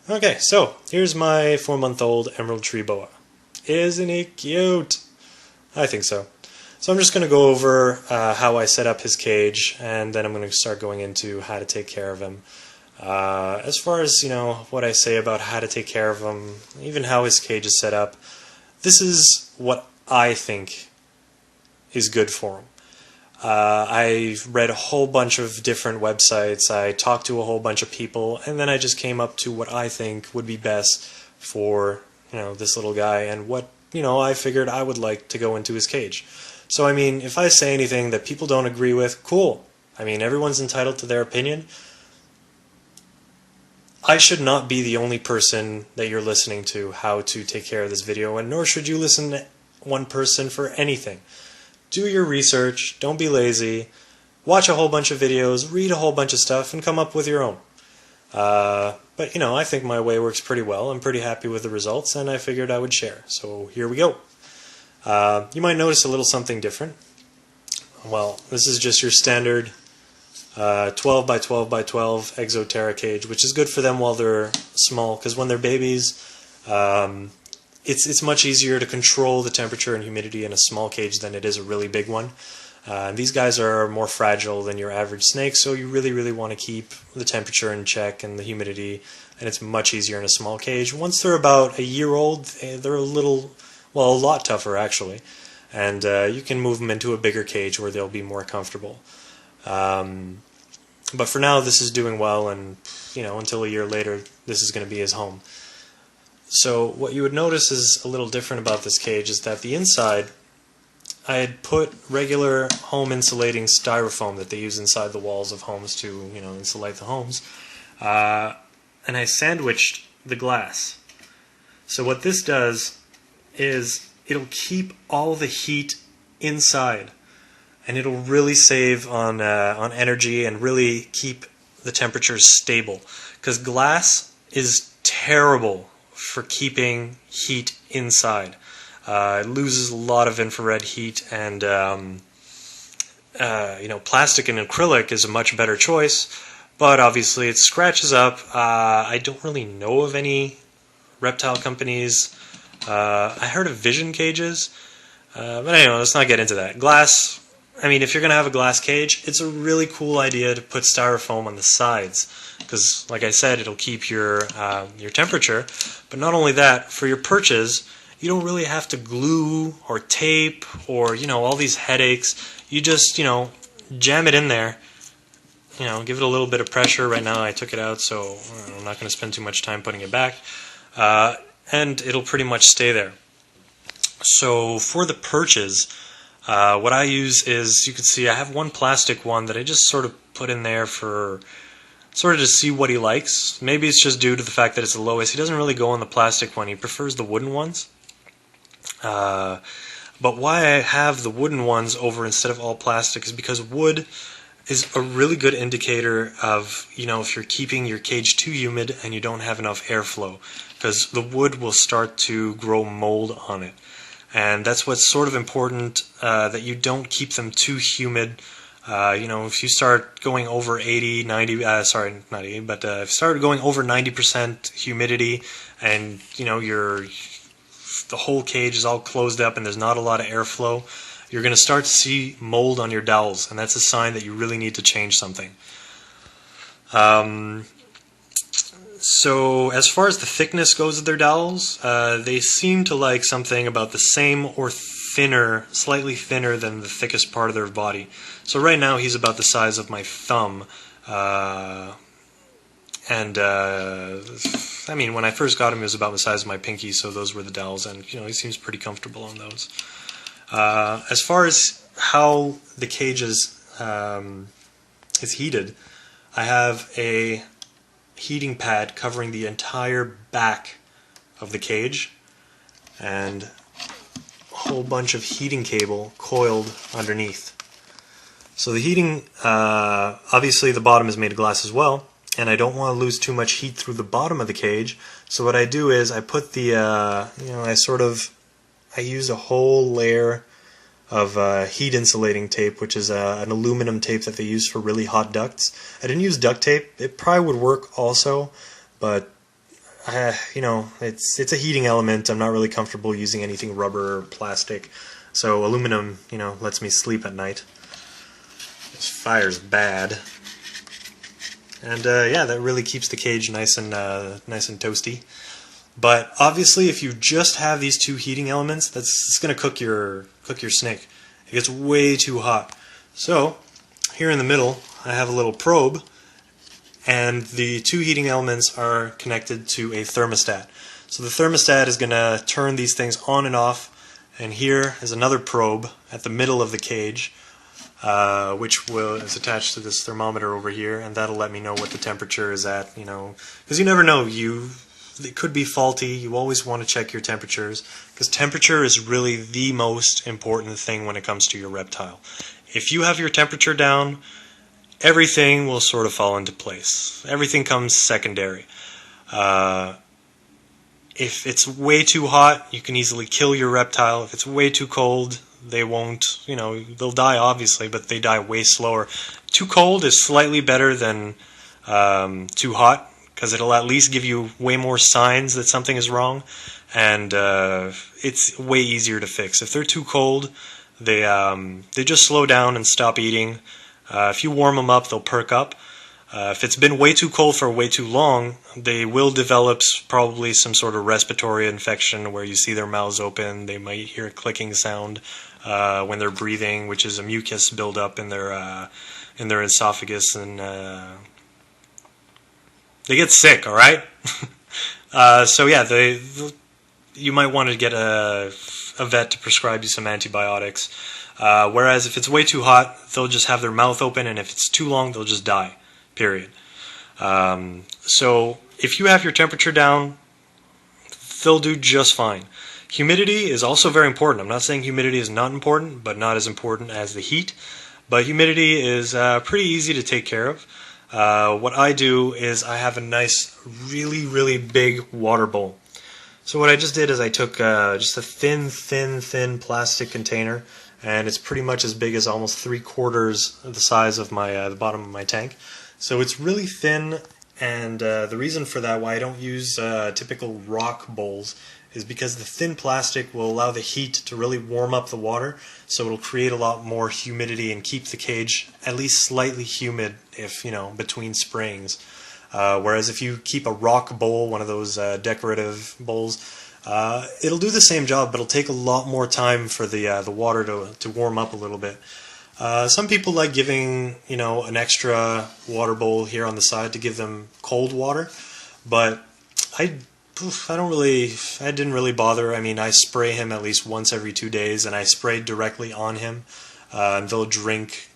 Okay, so here's my 4-month-old emerald tree boa. Isn't he cute? I think so. So I'm just going to go over how I set up his cage, and then I'm going to start going into how to take care of him. As far as, what I say about how to take care of him, even how his cage is set up, this is what I think is good for him. I read a whole bunch of different websites, I talked to a whole bunch of people, and then I just came up to what I think would be best for, this little guy, and what, I figured I would like to go into his cage. So, if I say anything that people don't agree with, cool. Everyone's entitled to their opinion. I should not be the only person that you're listening to how to take care of this video, and nor should you listen to one person for anything. Do your research, don't be lazy, watch a whole bunch of videos, read a whole bunch of stuff, and come up with your own. But I think my way works pretty well. I'm pretty happy with the results, and I figured I would share. So here we go. You might notice a little something different. Well, this is just your standard 12 by 12 by 12 exo-terra cage, which is good for them while they're small, because when they're babies, it's much easier to control the temperature and humidity in a small cage than it is a really big one. These guys are more fragile than your average snake, so you really want to keep the temperature in check and the humidity, and it's much easier in a small cage. Once they're about a year old, they're a lot tougher actually, and you can move them into a bigger cage where they'll be more comfortable. But for now, this is doing well, and until a year later, this is going to be his home. So what you would notice is a little different about this cage is that the inside, I had put regular home insulating styrofoam that they use inside the walls of homes to insulate the homes, and I sandwiched the glass. So what this does is it'll keep all the heat inside, and it'll really save on energy and really keep the temperatures stable, because glass is terrible for keeping heat inside. It loses a lot of infrared heat, and plastic and acrylic is a much better choice, but obviously it scratches up. I don't really know of any reptile companies. I heard of Vision cages, but anyway, let's not get into that. Glass, if you're going to have a glass cage, it's a really cool idea to put styrofoam on the sides, because, like I said, it'll keep your temperature. But not only that, for your perches, you don't really have to glue or tape or all these headaches. You just jam it in there. Give it a little bit of pressure. Right now, I took it out, so I'm not going to spend too much time putting it back, and it'll pretty much stay there. So for the perches, what I use is, you can see I have one plastic one that I just sort of put in there for sort of to see what he likes. Maybe it's just due to the fact that it's the lowest. He doesn't really go on the plastic one. He prefers the wooden ones. But why I have the wooden ones over instead of all plastic is because wood is a really good indicator of, if you're keeping your cage too humid and you don't have enough airflow, because the wood will start to grow mold on it. And that's what's sort of important, that you don't keep them too humid. If you start going over 80, 90, sorry, not 80, but if you start going over 90% humidity, and the whole cage is all closed up and there's not a lot of airflow, you're going to start to see mold on your dowels, and that's a sign that you really need to change something. So as far as the thickness goes of their dowels, they seem to like something about the same or thinner, slightly thinner than the thickest part of their body. So right now he's about the size of my thumb, when I first got him, he was about the size of my pinky, so those were the dowels, and he seems pretty comfortable on those. As far as how the cage is heated, I have a heating pad covering the entire back of the cage, and a whole bunch of heating cable coiled underneath. So the heating, obviously the bottom is made of glass as well, and I don't want to lose too much heat through the bottom of the cage. So what I do is I put the, I use a whole layer of heat insulating tape, which is an aluminum tape that they use for really hot ducts. I didn't use duct tape. It probably would work also, but you know, it's a heating element. I'm not really comfortable using anything rubber or plastic, so aluminum, you know, lets me sleep at night. This fire's bad, and yeah, that really keeps the cage nice and toasty. But obviously, if you just have these two heating elements, it's going to cook your snake. It gets way too hot. So here in the middle, I have a little probe, and the two heating elements are connected to a thermostat. So the thermostat is going to turn these things on and off, and here is another probe at the middle of the cage, which is attached to this thermometer over here, and that'll let me know what the temperature is at, you know, because you never know, it could be faulty. You always want to check your temperatures, because temperature is really the most important thing when it comes to your reptile. If you have your temperature down, everything will sort of fall into place. Everything comes secondary. If it's way too hot, you can easily kill your reptile. If it's way too cold, they won't, you know, they'll die obviously, but they die way slower. Too cold is slightly better than too hot, because it'll at least give you way more signs that something is wrong, and it's way easier to fix. If they're too cold, they just slow down and stop eating. If you warm them up, they'll perk up. If it's been way too cold for way too long, they will develop probably some sort of respiratory infection where you see their mouths open. They might hear a clicking sound when they're breathing, which is a mucus buildup in their esophagus, and they get sick. All right. So yeah, you might want to get a vet to prescribe you some antibiotics. Whereas if it's way too hot, they'll just have their mouth open, and if it's too long, they'll just die. Period. So if you have your temperature down, they'll do just fine. Humidity is also very important. I'm not saying humidity is not important, but not as important as the heat. But humidity is pretty easy to take care of. What I do is I have a nice, really, really big water bowl. So what I just did is I took just a thin plastic container, and it's pretty much as big as almost 3/4 of the size of my the bottom of my tank. So it's really thin, and the reason for that, why I don't use typical rock bowls, is because the thin plastic will allow the heat to really warm up the water, so it'll create a lot more humidity and keep the cage at least slightly humid if, you know, between sprayings. Whereas if you keep a rock bowl, one of those decorative bowls, it'll do the same job, but it'll take a lot more time for the water to warm up a little bit. Some people like giving, you know, an extra water bowl here on the side to give them cold water, but I didn't really bother. I mean, I spray him at least once every 2 days, and I spray directly on him, and they'll drink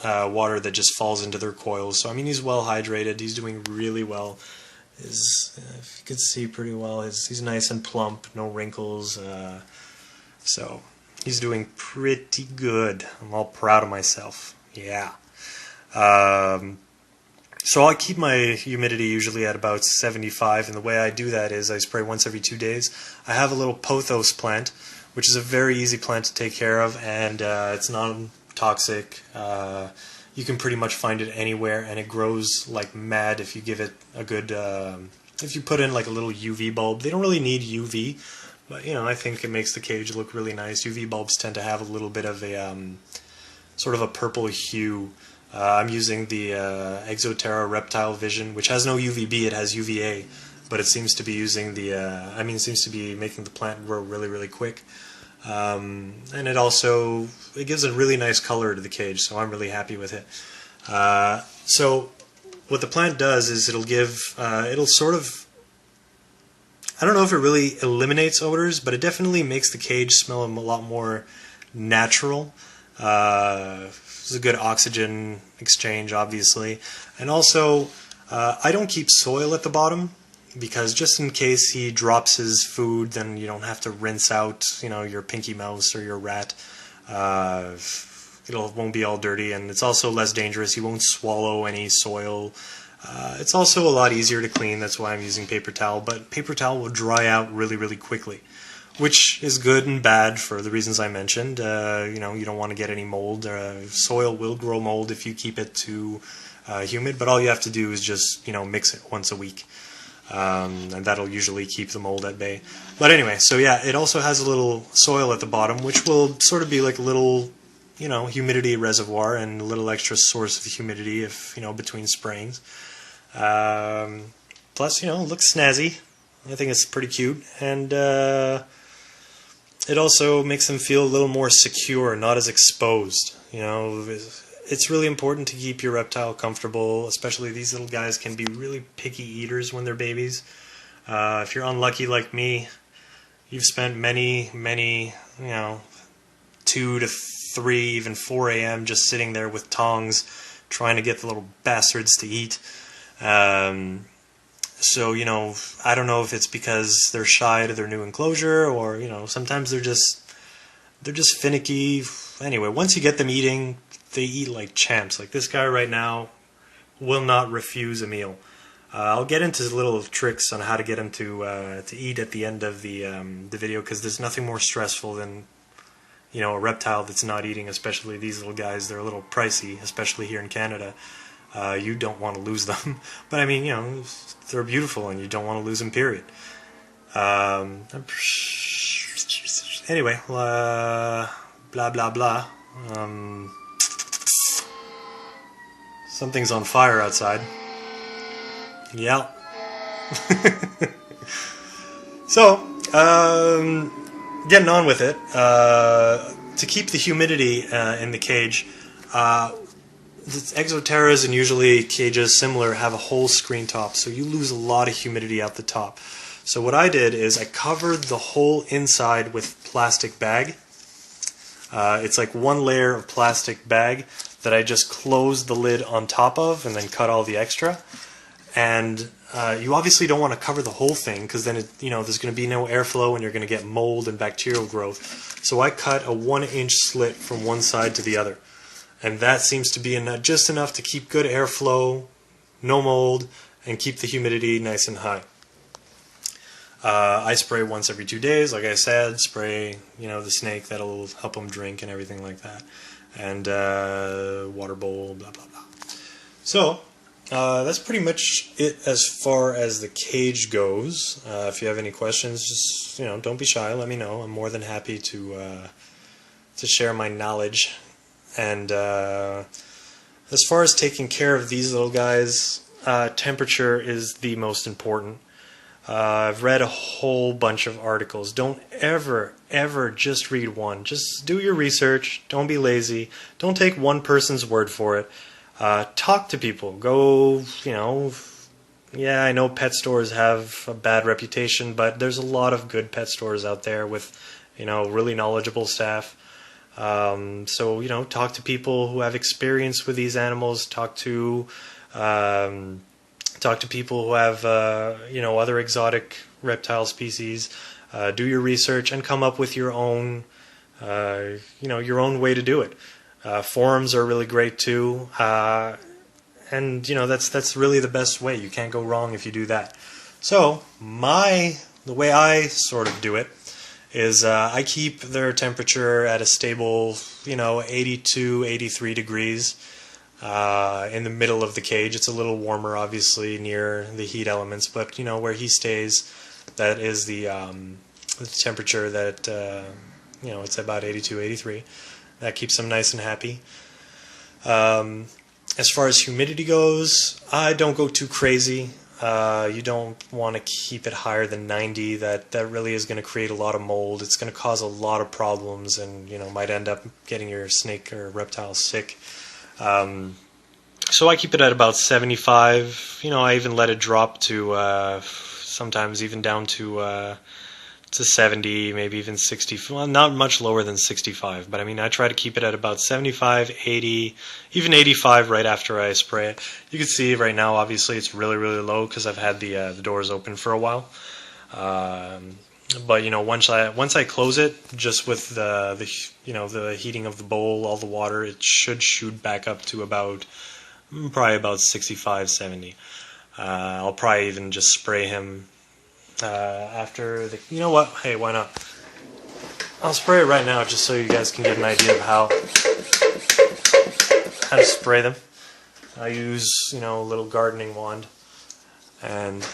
water that just falls into their coils. So I mean, he's well hydrated. He's doing really well. If you could see pretty well, he's nice and plump, no wrinkles. So he's doing pretty good. I'm all proud of myself. Yeah. So I keep my humidity usually at about 75, and the way I do that is I spray once every 2 days. I have a little pothos plant, which is a very easy plant to take care of, and it's non-toxic. You can pretty much find it anywhere, and it grows like mad if you give it a good, if you put in like a little UV bulb. They don't really need UV, but you know, I think it makes the cage look really nice. UV bulbs tend to have a little bit of a sort of a purple hue. I'm using the exo-terra Reptile Vision, which has no UVB, it has UVA, but it seems to be using the, it seems to be making the plant grow really, really quick. And it gives a really nice color to the cage, so I'm really happy with it. So what the plant does is it'll sort of, I don't know if it really eliminates odors, but it definitely makes the cage smell a lot more natural. It's a good oxygen exchange, obviously. And also, I don't keep soil at the bottom, because just in case he drops his food, then you don't have to rinse out, you know, your pinky mouse or your rat. It won't be all dirty, and it's also less dangerous. He won't swallow any soil. It's also a lot easier to clean. That's why I'm using paper towel, but paper towel will dry out really, really quickly, which is good and bad for the reasons I mentioned. You know, you don't want to get any mold. Soil will grow mold if you keep it too humid, but all you have to do is just, you know, mix it once a week. and that'll usually keep the mold at bay. But anyway, so yeah, it also has a little soil at the bottom, which will sort of be like a little, humidity reservoir and a little extra source of humidity if, between sprayings. Plus, it looks snazzy. I think it's pretty cute, and it also makes them feel a little more secure, not as exposed. It's really important to keep your reptile comfortable, especially these little guys can be really picky eaters when they're babies. If you're unlucky like me, you've spent many, 2 to 3, even 4 a.m. just sitting there with tongs trying to get the little bastards to eat. So, I don't know if it's because they're shy to their new enclosure, or, sometimes they're just finicky. Anyway, once you get them eating, they eat like champs. Like this guy right now will not refuse a meal. I'll get into little tricks on how to get him to eat at the end of the video, because there's nothing more stressful than a reptile that's not eating, especially these little guys. They're a little pricey, especially here in Canada. You don't want to lose them. But I mean, they're beautiful and you don't want to lose them, period. Anyway, blah, blah, blah. Something's on fire outside. Yeah. So, getting on with it. To keep the humidity in the cage, exo-terras and usually cages similar have a whole screen top, so you lose a lot of humidity out the top. So what I did is I covered the whole inside with plastic bag. It's like one layer of plastic bag that I just closed the lid on top of and then cut all the extra. And you obviously don't want to cover the whole thing, because then there's going to be no airflow and you're going to get mold and bacterial growth. So I cut a 1-inch slit from one side to the other. And that seems to be just enough to keep good airflow, no mold, and keep the humidity nice and high. I spray once every 2 days, like I said. Spray, the snake, that'll help them drink and everything like that. And water bowl, blah, blah, blah. So, that's pretty much it as far as the cage goes. If you have any questions, just, don't be shy, let me know. I'm more than happy to share my knowledge. And as far as taking care of these little guys, temperature is the most important. I've read a whole bunch of articles. Don't ever just read one. Just do your research. Don't be lazy. Don't take one person's word for it. Talk to people. Go, yeah, I know pet stores have a bad reputation, but there's a lot of good pet stores out there with, really knowledgeable staff. So, talk to people who have experience with these animals. Talk to people who have, other exotic reptile species. Do your research and come up with your own, your own way to do it. Forums are really great too. And, that's really the best way. You can't go wrong if you do that. So, the way I sort of do it is I keep their temperature at a stable, 82, 83 degrees in the middle of the cage. It's a little warmer, obviously, near the heat elements, but, where he stays, that is the temperature that, it's about 82, 83. That keeps him nice and happy. As far as humidity goes, I don't go too crazy. You don't want to keep it higher than 90. That really is going to create a lot of mold. It's going to cause a lot of problems, and might end up getting your snake or reptile sick. So I keep it at about 75. I even let it drop to sometimes even down to 70, maybe even 60. Well, not much lower than 65, but I try to keep it at about 75, 80, even 85 right after I spray it. You can see right now, obviously, it's really, really low because I've had the doors open for a while. But once I close it, just with the heating of the bowl, all the water, it should shoot back up to probably about 65, 70. I'll probably even just spray him after the. You know what? Hey, why not? I'll spray it right now just so you guys can get an idea of how to spray them. I use a little gardening wand, and